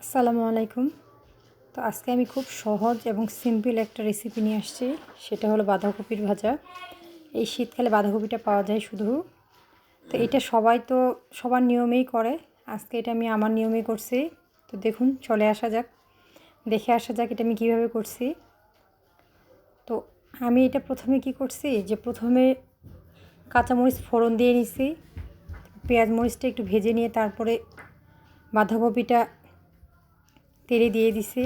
আসসালামু আলাইকুম। তো আজকে আমি খুব সহজ এবং সিম্পল একটা রেসিপি নিয়ে আসছি। সেটা হলো বাঁধাকপির ভাজা। এই শীতকালে বাঁধাকপিটা পাওয়া যায় শুধু। তো এটা সবাই তো সবার নিয়মেই করে। আজকে এটা আমি আমার নিয়মেই করছি। তো দেখুন, চলে আসা যাক, দেখে আসা যাক এটা আমি কীভাবে করছি। তো আমি এটা প্রথমে কি করছি, যে প্রথমে কাঁচামরিচ ফোড়ন দিয়ে নিছি। পেঁয়াজ মরিচটা একটু ভেজে নিয়ে তারপরে বাঁধাকপিটা তেলে দিয়ে দিছি।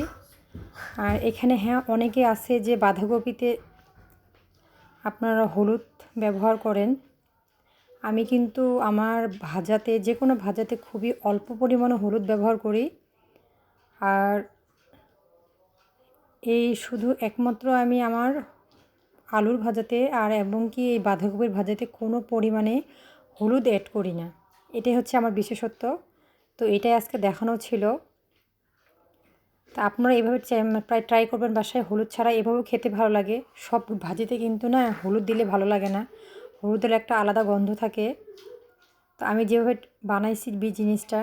আর এখানে অনেকে আছে যে বাঁধাকপিতে আপনারা হলুদ ব্যবহার করেন। আমি কিন্তু আমার ভাজাতে, যে কোনো ভাজাতে খুবই অল্প পরিমাণে হলুদ ব্যবহার করি। আর এই শুধু একমাত্র আমি আমার আলুর ভাজাতে আর এবং কি এই বাঁধাকপির ভাজাতে কোনো পরিমাণে হলুদ অ্যাড করি না। এটাই হচ্ছে আমার বিশেষত্ব। তো এটাই আজকে দেখানো ছিল। তা আপনারা এইভাবে প্রায় ট্রাই করবেন বাসায়। হলুদ ছাড়া এভাবেও খেতে ভালো লাগে। সব ভাজিতে কিন্তু না হলুদ দিলে ভালো লাগে না, হলুদের একটা আলাদা গন্ধ থাকে। তো আমি যেভাবে বানাইছি জিনিসটা,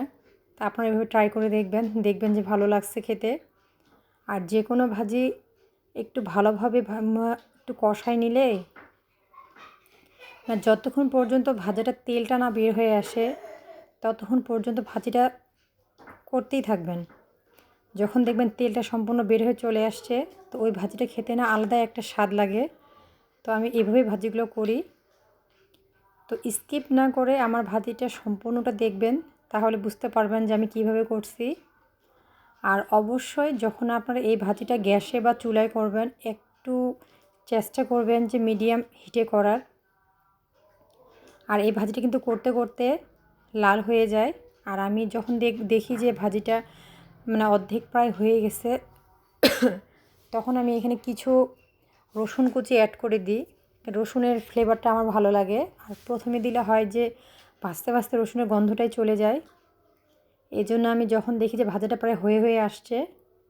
তা আপনারা এভাবে ট্রাই করে দেখবেন, দেখবেন যে ভালো লাগছে খেতে। আর যে কোনো ভাজি একটু ভালোভাবে একটু কষাই নিলে, যতক্ষণ পর্যন্ত ভাজাটা তেলটা না বের হয়ে আসে ততক্ষণ পর্যন্ত ভাজিটা করতেই থাকবেন। যখন দেখবেন তেলটা সম্পূর্ণ বের হয়ে চলে আসছে, তো ওই ভাজিটা খেতে না আলাদা একটা স্বাদ লাগে। তো আমি এভাবেই ভাজিগুলো করি। তো স্কিপ না করে আমার ভাজিটা সম্পূর্ণটা দেখবেন, তাহলে বুঝতে পারবেন যে আমি কিভাবে করছি। আর অবশ্যই যখন আপনারা এই ভাজিটা গ্যাসে বা চুলায় করবেন, একটু চেষ্টা করবেন যে মিডিয়াম হিটে করার। আর এই ভাজিটা কিন্তু করতে করতে লাল হয়ে যায়। আর আমি যখন দেখি যে ভাজিটা অর্ধেক প্রায় হয়ে গেছে, তখন আমি এখানে কিছু রসুন কুচি অ্যাড করে দিই। রসুনের ফ্লেভারটা আমার ভালো লাগে। আর প্রথমে দিলে হয় যে ভাজতে ভাজতে রসুনের গন্ধটাই চলে যায়। এই জন্য আমি যখন দেখি যে ভাজাটা প্রায় হয়ে আসছে,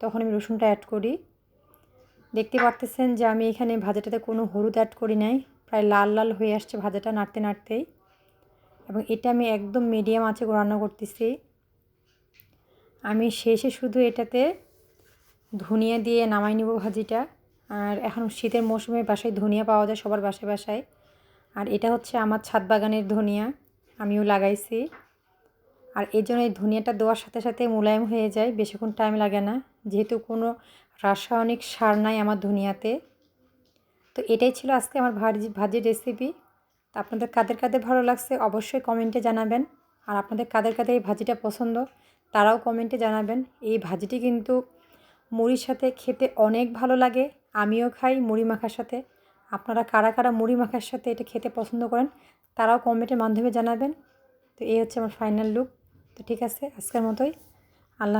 তখন আমি রসুনটা অ্যাড করি। দেখতে পারতেছেন যে আমি এখানে ভাজাটাতে কোনো হলুদ অ্যাড করি নাই। প্রায় লাল লাল হয়ে আসছে ভাজাটা নাড়তে নাড়তেই। এবং এটা আমি একদম মিডিয়াম আঁচে রান্না করতেছি। আমি শেষে শুধু এটাতে ধনিয়া দিয়ে নামাই নেব ভাজিটা। আর এখন শীতের মৌসুমে বাসায় ধনিয়া পাওয়া যায় সবার বাসায় বাসায়। আর এটা হচ্ছে আমার ছাদ বাগানের ধনিয়া, আমিও লাগাইছি। আর এই জন্য এই ধনিয়াটা দেওয়ার সাথে সাথে মোলায়েম হয়ে যায়, বেশিক্ষণ টাইম লাগে না, যেহেতু কোনো রাসায়নিক সার নাই আমার ধনিয়াতে। তো এটাই ছিল আজকে আমার ভাজির রেসিপি। তো আপনাদের কাদের কাদের ভালো লাগছে অবশ্যই কমেন্টে জানাবেন। আর আপনাদের কাদের কাদের এই ভাজিটা পছন্দ তারাও কমেন্টে জানাবেন। এই ভাজিটি কিন্তু মুড়ির সাথে খেতে অনেক ভালো লাগে। আমিও খাই মুড়ি মাখার সাথে। আপনারা কারা কারা মুড়ি মাখার সাথে এটা খেতে পছন্দ করেন তারাও কমেন্টের মাধ্যমে জানাবেন। তো এই হচ্ছে আমার ফাইনাল লুক। তো ঠিক আছে, আজকের মতোই আল্লাহ।